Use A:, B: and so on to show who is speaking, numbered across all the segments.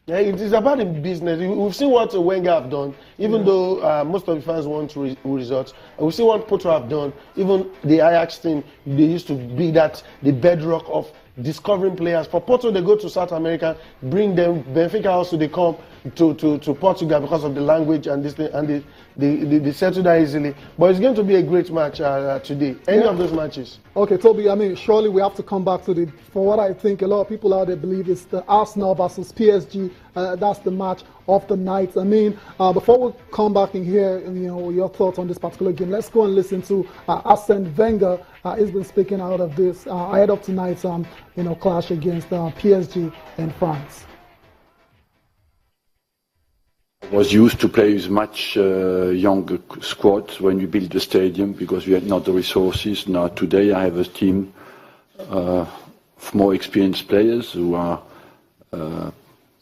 A: Yeah, it is about the business. We've seen what Wenger have done, even though most of the fans want results. We've seen what Porto have done. Even the Ajax team, they used to be the bedrock of discovering players. For Porto, they go to South America, bring them. Benfica also, they come to Portugal because of the language and this thing, and they settle that easily. But it's going to be a great match today. Any of those matches.
B: Okay, Toby, I mean, surely we have to come back to for what I think a lot of people out there believe is the Arsenal versus PSG. That's the match of the night. I mean, before we come back and hear your thoughts on this particular game, let's go and listen to Arsene Wenger. He's been speaking out of this ahead of tonight's clash against PSG in France.
C: Was used to play with much younger squads when we built the stadium because we had not the resources. Now today I have a team of more experienced players who are,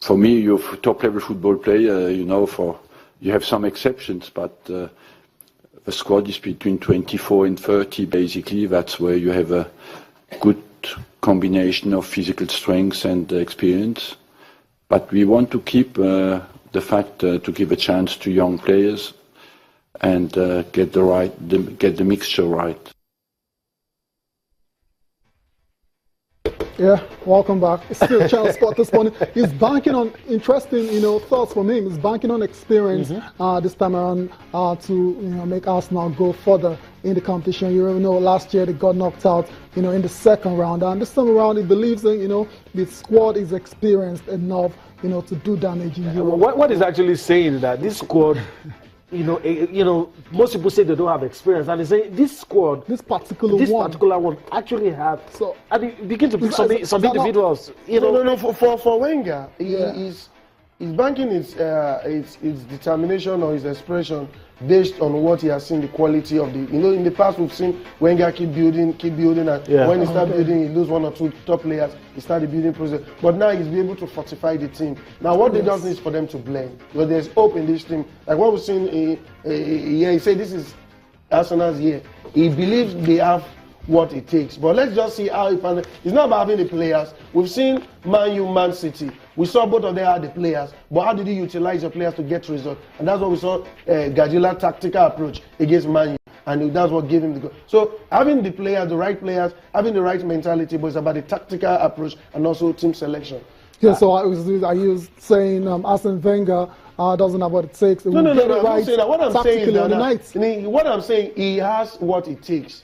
C: for me, you're a top-level football player. You have some exceptions, but the squad is between 24 and 30 basically. That's where you have a good combination of physical strength and experience. But we want to keep the fact to give a chance to young players and get the mixture right.
B: Yeah, welcome back. It's still Channel Sport this morning. He's banking on interesting, thoughts from him. He's banking on experience this time around to make Arsenal go further in the competition. You know, last year they got knocked out, in the second round, and this time around he believes that the squad is experienced enough, to do damage in Europe.
D: What is actually saying that this squad. Most people say they don't have experience, and they say this squad,
B: this particular one actually have.
D: So, and you begin to pick some individuals.
A: No. For Wenger, he's banking his determination or his expression based on what he has seen, the quality of the. In the past we've seen Wenger keep building, and when he started building, he lose one or two top players. He started the building process, but now he's been able to fortify the team. Now what they don't need is for them to blame, because there's hope in this team. Like what we've seen, he said this is Arsenal's year. He believes they have what it takes, but let's just see how it pans. It's not about having the players. We've seen Man U, Man City. We saw both of them had the players, but how did you utilize your players to get results? And that's what we saw Guardiola tactical approach against Man U, and that's what gave him the goal. So having the players, the right players, having the right mentality, but it's about the tactical approach and also team selection.
B: Yeah, so are you saying Arsene Wenger doesn't have what it takes?
A: No, I'm not saying that. What I'm saying is what I'm saying, he has what it takes.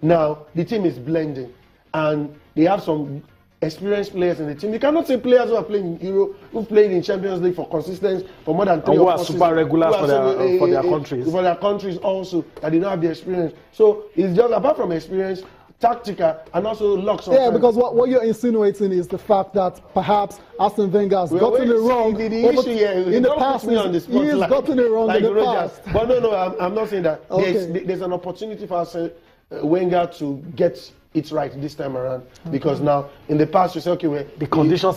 A: Now the team is blending, and they have some experienced players in the team. You cannot say players who are playing in Euro, who played in Champions League for consistency for more than 3
D: or 4 seasons, super regular for their countries.
A: For their countries also, that they don't have the experience. So it's just apart from experience, tactical, and also luck.
B: Yeah, because what you're insinuating is the fact that perhaps Arsene Wenger has gotten it wrong in the past. He has gotten it wrong in the past.
A: But no, I'm not saying that. Okay. There's an opportunity for Arsene Wenger to get it right this time around, because now in the past you say the conditions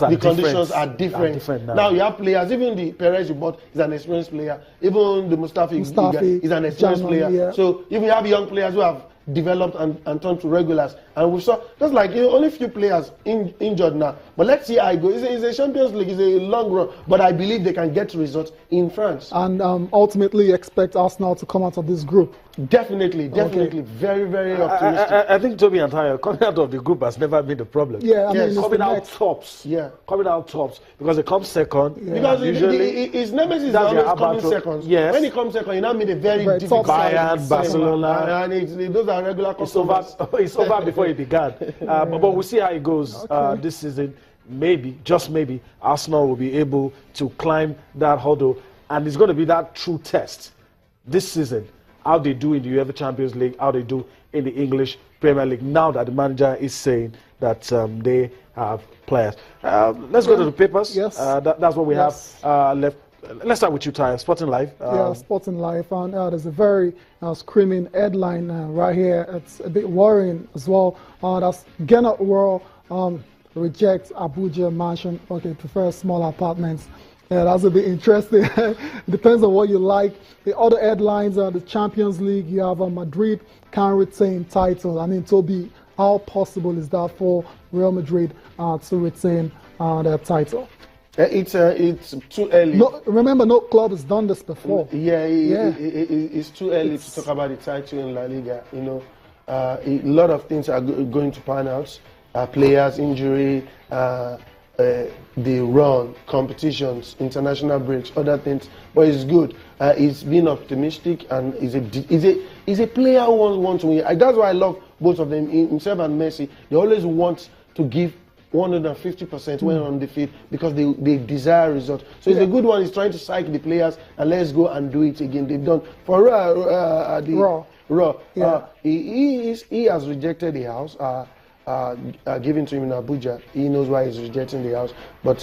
A: are different. Now you have players, even the Perez you bought is an experienced player, even the Mustafi is an experienced player. Yeah. So if you have young players who have developed and turned to regulars, and we saw just like only few players injured now, but let's see how it goes. It's a Champions League, it's a long run, but I believe they can get results in France
B: and ultimately expect Arsenal to come out of this group.
A: Definitely, very, very optimistic.
D: I think Toby and Tayo, coming out of the group has never been the problem.
B: Yeah, I mean,
D: coming out tops. Yeah, coming out tops because they come second.
A: Yeah. Because usually his nemesis is always coming second.
D: Yes.
A: When he comes second, he now made a very difficult
D: Bayern, Barcelona,
A: and those are regular customers.
D: It's over before it began. But we'll see how it goes this season. Maybe, just maybe, Arsenal will be able to climb that hurdle, and it's going to be that true test this season. How they do in the UEFA Champions League, how they do in the English Premier League, now that the manager is saying that they have players. Let's go to the papers.
B: Yes.
D: That's what we have left. Let's start with you, Ty. Sporting Life.
B: Sporting Life. And there's a very screaming headline right here. It's a bit worrying as well. That's Gernot Rohr rejects Abuja mansion. Okay, prefer small apartments. Yeah, that's a bit interesting. Depends on what you like. The other headlines are the Champions League. You have Madrid can't retain title. I mean, Toby, how possible is that for Real Madrid to retain their title?
A: It's too early.
B: No, remember, no club has done this before.
A: It's too early to talk about the title in La Liga. You know, a lot of things are going to pan out. Players, injury, the run, competitions, international breaks, other things. But it's good. He's been optimistic, and he's a player who wants to win. That's why I love both of them, himself and Messi. They always want to give 150% when on the field because they desire results. So it's a good one. He's trying to psych the players and let's go and do it again. They've done for Raw.
B: Yeah.
A: He has rejected the house. Given to him in Abuja. He knows why he's rejecting the house. But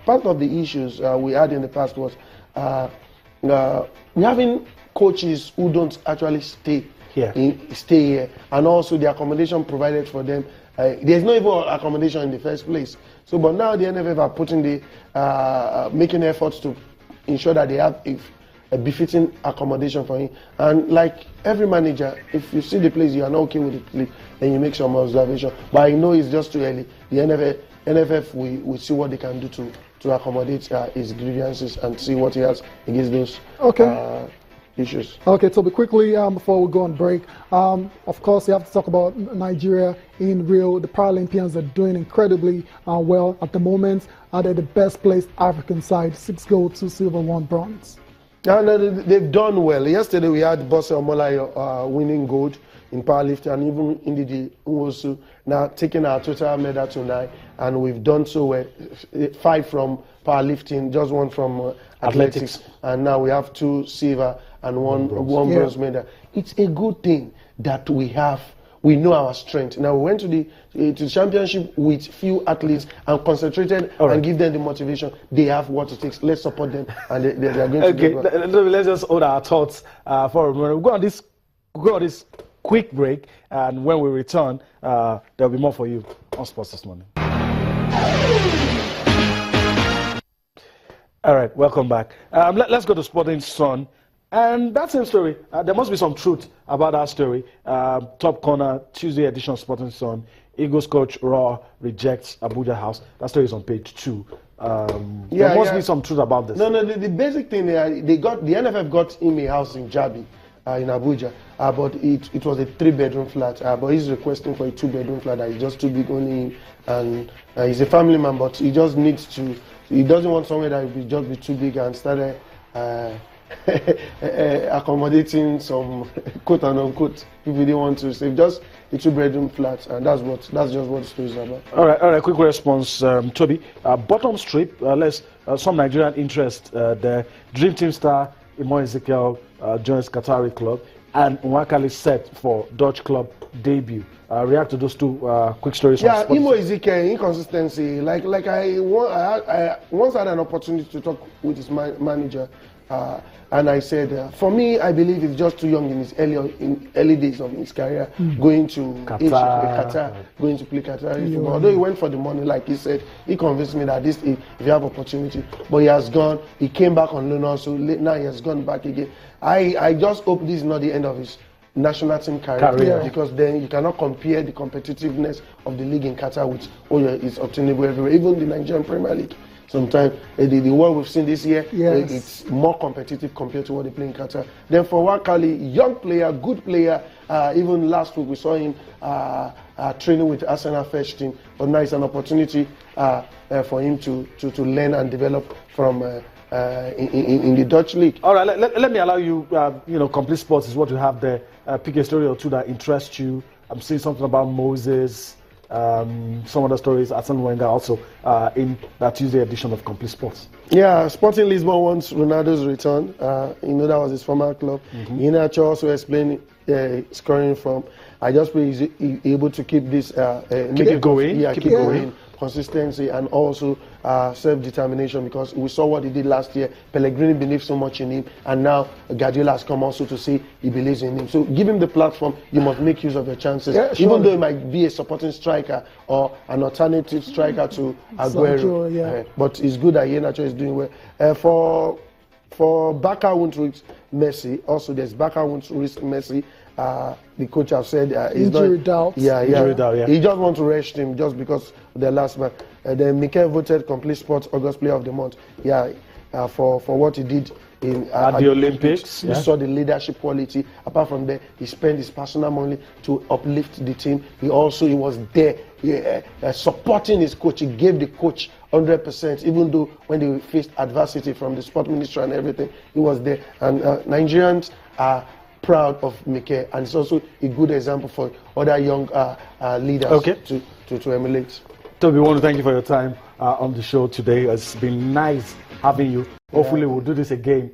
A: part of the issues we had in the past was we're having coaches who don't actually stay here, and also the accommodation provided for them. There's no even accommodation in the first place. So, but now the NFF are putting making efforts to ensure that they have a befitting accommodation for him. And like every manager, if you see the place you are not okay with it, then you make some observation. But I know it's just too early. The NFF will see what they can do to accommodate his grievances and see what he has against those issues.
B: Okay, Toby, quickly before we go on break, of course, you have to talk about Nigeria in Rio. The Paralympians are doing incredibly well at the moment. They're the best placed African side, 6 gold, 2 silver, 1 bronze.
A: No, they've done well. Yesterday we had Bosse Omolayo winning gold in powerlifting, and even Ndidi Nwosu now taking our total medal tonight, and we've done so well. 5 from powerlifting, just 1 from athletics, and now we have 2 silver and one bronze medal. It's a good thing that we know our strength. Now we went to the championship with few athletes and concentrated and give them the motivation. They have what it takes. Let's support them, and they are going to do well.
D: Let's just hold our thoughts for a moment. We'll go on this quick break, and when we return, there'll be more for you on Sports This Morning. All right, welcome back. Let's go to Sporting Sun. And that same story, there must be some truth about that story. Top corner, Tuesday edition of Sporting Sun. Eagles coach Raw rejects Abuja house. That story is on page 2. There must be some truth about this.
A: No, the basic thing, the NFF got him a house in Jabi, in Abuja, but it was a 3-bedroom flat. But he's requesting for a 2-bedroom flat that is just too big on him, and he's a family man, but he just needs to. He doesn't want somewhere that will just be too big and started accommodating some quote and unquote if we didn't want to save just a 2-bedroom flat, and that's just what the story is about. All
D: right, quick response, Toby. Bottom strip, some Nigerian interest there. Dream Team star Imo Ezekiel joins Qatari club, and Nwakali set for Dutch club debut. React to those 2 quick stories.
A: Yeah, Imo Ezekiel inconsistency. Like I once had an opportunity to talk with his manager. And I said, for me, I believe he's just too young in his early days of his career, going to Qatar, going to play Qatar football. Although he went for the money, like he said, he convinced me that if you have opportunity, but he has gone. He came back on loan also. Now he has gone back again. I just hope this is not the end of his national team career. Because then you cannot compare the competitiveness of the league in Qatar with it's obtainable everywhere, even the Nigerian Premier League. Sometimes the world we've seen this year, it's more competitive compared to what they play in Qatar. Then for Nwakali, young player, good player. Even last week we saw him training with Arsenal first team. But now it's an opportunity for him to learn and develop from in the Dutch league.
D: All right, let me allow you. Complete Sports is what you have there. Pick a story or 2 that interests you. I'm seeing something about Moses. Some other stories, Arsene Wenger also in that Tuesday edition of Complete Sports. Yeah,
A: Sporting Lisbon wants Ronaldo's return. That was his former club. Iheanacho also explained scoring from. I just pray he's able to keep this,
D: keep it going.
A: Yeah, keep it going. Consistency and also self-determination, because we saw what he did last year. Pellegrini believed so much in him, and now Guardiola has come also to say he believes in him. So give him the platform. You must make use of your chances, even though it might be a supporting striker or an alternative striker to Aguero. But it's good that Iheanacho is doing well. For Barca won't risk Messi. Also, there's Barca won't risk Messi. the coach have said he's
B: Injury
A: not,
B: doubts.
D: Injury doubt, yeah.
A: He just want to rest him just because of the last match. Then Mikel voted Complete Sports August Player of the Month. For what he did
D: at the Olympics.
A: You saw the leadership quality. Apart from that, he spent his personal money to uplift the team. He was there supporting his coach. He gave the coach 100%, even though when they faced adversity from the sport ministry and everything, he was there. And Nigerians are proud of Mikel, and it's also a good example for other young leaders to emulate.
D: Toby, we want to thank you for your time on the show today. It's been nice having you. Hopefully we'll do this again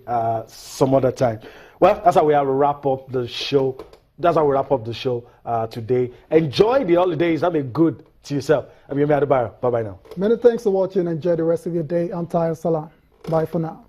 D: some other time. Well, that's how we have to wrap up the show. That's how we wrap up the show today. Enjoy the holidays. Have a good to yourself. I'm Yemi Adebayo. Bye-bye now.
B: Many thanks for watching. Enjoy the rest of your day. I'm Tayo Salam. Bye for now.